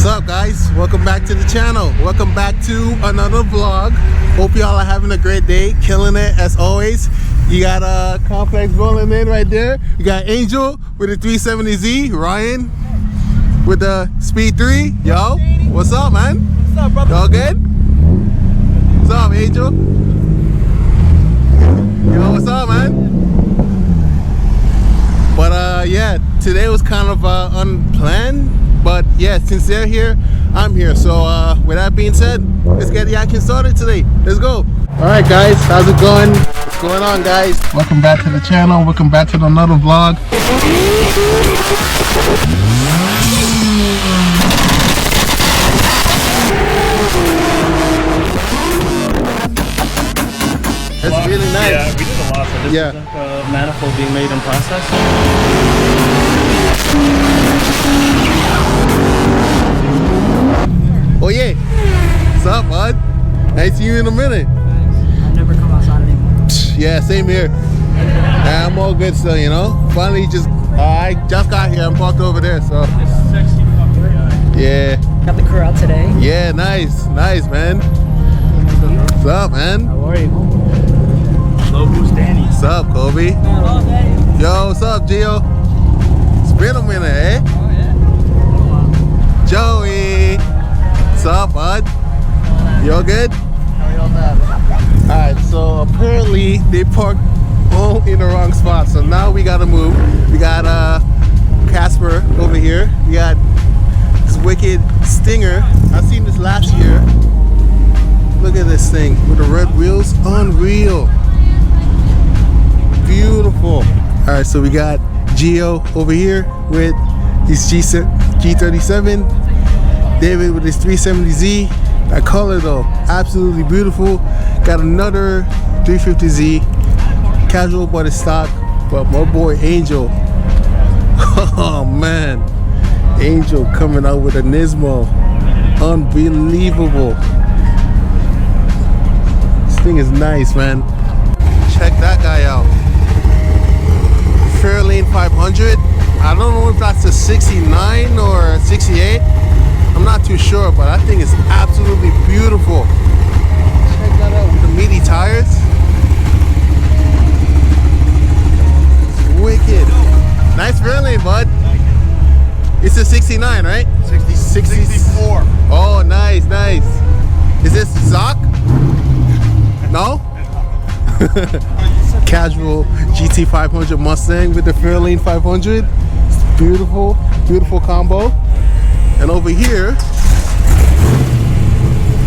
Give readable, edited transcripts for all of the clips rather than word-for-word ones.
What's up, guys? Welcome back to the channel. Welcome back to another vlog. Hope y'all are having a great day, killing it as always. You got Komplex rolling in right there. You got Angel with the 370Z, Ryan with the Speed 3. Yo, what's up, man? What's up, brother? Y'all good? What's up, Angel? Yo, what's up, man? But yeah, today was kind of unplanned. But yeah, since they're here, I'm here. So with that being said, let's get the action started today. Let's go. All right, guys, how's it going? What's going on, guys? Welcome back to the channel. Welcome back to another vlog. That's really nice. Yeah, we did a lot. So this is a manifold being made in process. Oh yeah, what's up, bud? I ain't seen you in a minute. I've never come outside anymore. Yeah, same here. I'm all good still, you know. Finally, I just got here. I'm parked over there, so. This sexy fucking guy. Yeah. Got the crew out today. Yeah, nice, man. What's up, man? How are you? Hello, who's Danny? What's up, Kobe? Hello, Danny. Yo, what's up, Gio? It's been a minute, eh? Oh, yeah. Joey. What's up, bud? You all good? Alright, so apparently they parked all in the wrong spot, so now we gotta move. We got Casper over here. We got this wicked Stinger. I seen this last year. Look at this thing with the red wheels. Unreal. Beautiful. Alright, so we got Gio over here with his G37. David with his 370Z. That color though, absolutely beautiful. Got another 350Z, casual but it's stock. But my boy Angel, oh man, Angel coming out with a Nismo, unbelievable. This thing is nice, man. Check that guy out. Fairlane 500. I don't know if that's a 69 or 68. I'm not too sure, but that thing is absolutely beautiful. Check that out with the meaty tires. It's wicked. Nice Fairlane, bud. It's a 69, right? 64. Oh, nice. Is this Zoc? No? Casual GT 500 Mustang with the Fairlane 500. It's beautiful combo. And over here,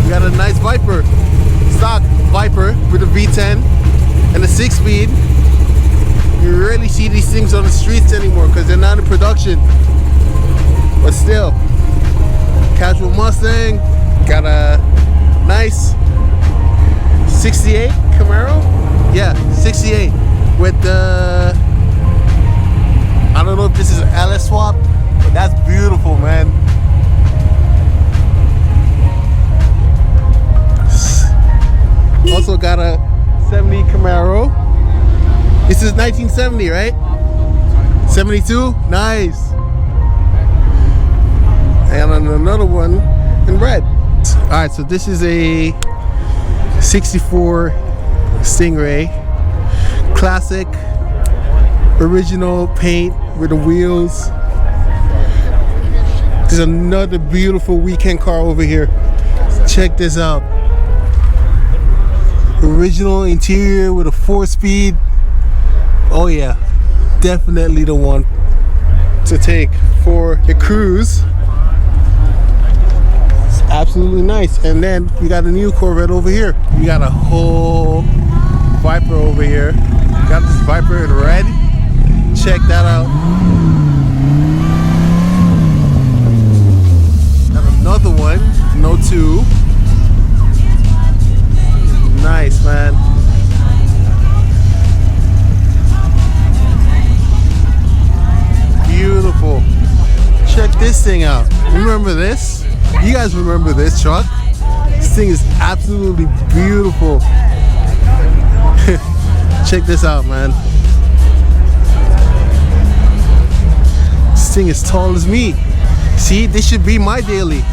we got a nice Viper, stock Viper with a V10 and a 6-speed. You rarely see these things on the streets anymore because they're not in production. But still, casual Mustang, got a nice 68 Camaro. Yeah, 68 with the, I don't know if this is an LS swap, but that's beautiful, man. Also got a 70 Camaro. This is 1970, right? 72? Nice. And another one in red. Alright, so this is a 64 Stingray. Classic, original paint with the wheels. There's another beautiful weekend car over here. Check this out. Original interior with a 4-speed. Oh yeah, definitely the one to take for the cruise. It's absolutely nice. And then we got a new Corvette over here. We got a whole Viper over here. Got this Viper in red. Check that out. Got another one, no 2. Nice, man. Beautiful. Check this thing out. Remember this? You guys remember this truck? This thing is absolutely beautiful. Check this out, man. This thing is tall as me. See, this should be my daily.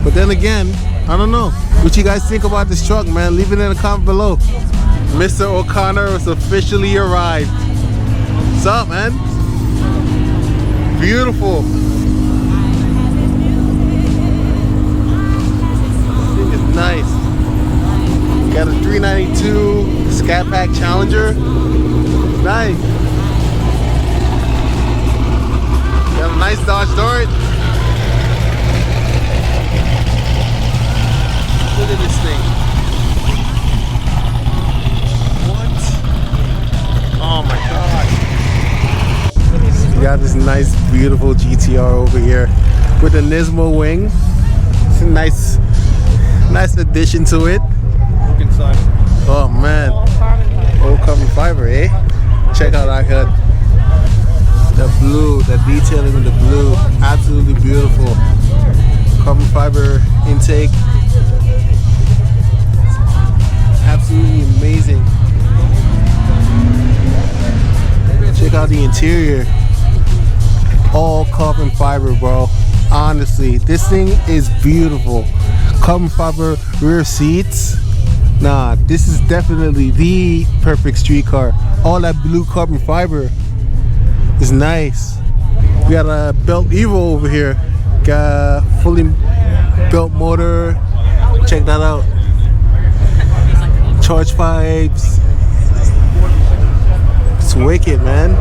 But then again, I don't know. What you guys think about this truck, man? Leave it in the comment below. Mr. O'Connor has officially arrived. What's up, man? Beautiful. This thing is nice. Got a 392 Scat Pack Challenger. Nice. Got a nice Dodge Dart. Look at this thing. What? Oh my God. We got this nice, beautiful GTR over here with a Nismo wing. It's a nice addition to it. Look inside. Oh man. Old carbon fiber, eh? Check out that hood. The blue, the detailing in the blue, absolutely beautiful. Carbon fiber intake, absolutely amazing. Check out the interior, all carbon fiber, bro. Honestly, this thing is beautiful. Carbon fiber rear seats. Nah, this is definitely the perfect street car. All that blue carbon fiber is nice. We got a belt Evo over here. Got a fully built motor. Check that out. Charge pipes. It's wicked, man.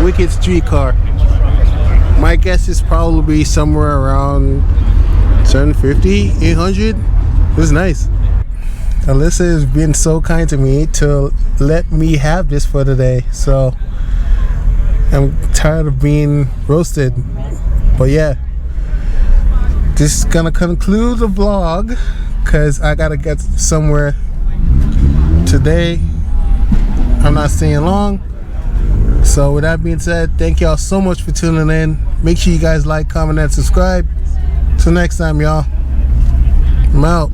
Wicked street car. My guess is probably somewhere around 750, 800. It was nice. Alyssa has been so kind to me to let me have this for today. So I'm tired of being roasted. But yeah, this is gonna conclude the vlog because I gotta get somewhere today. I'm not staying long. So with that being said, thank y'all so much for tuning in. Make sure you guys like, comment, and subscribe. Till next time, y'all. I'm out.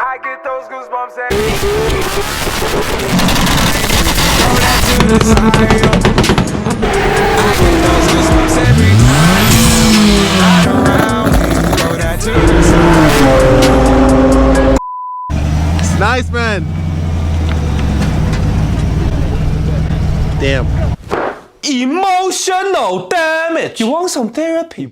I get those goosebumps every time. Ride around, throw that to the side. It's nice, man. Damn. Emotional damage. You want some therapy?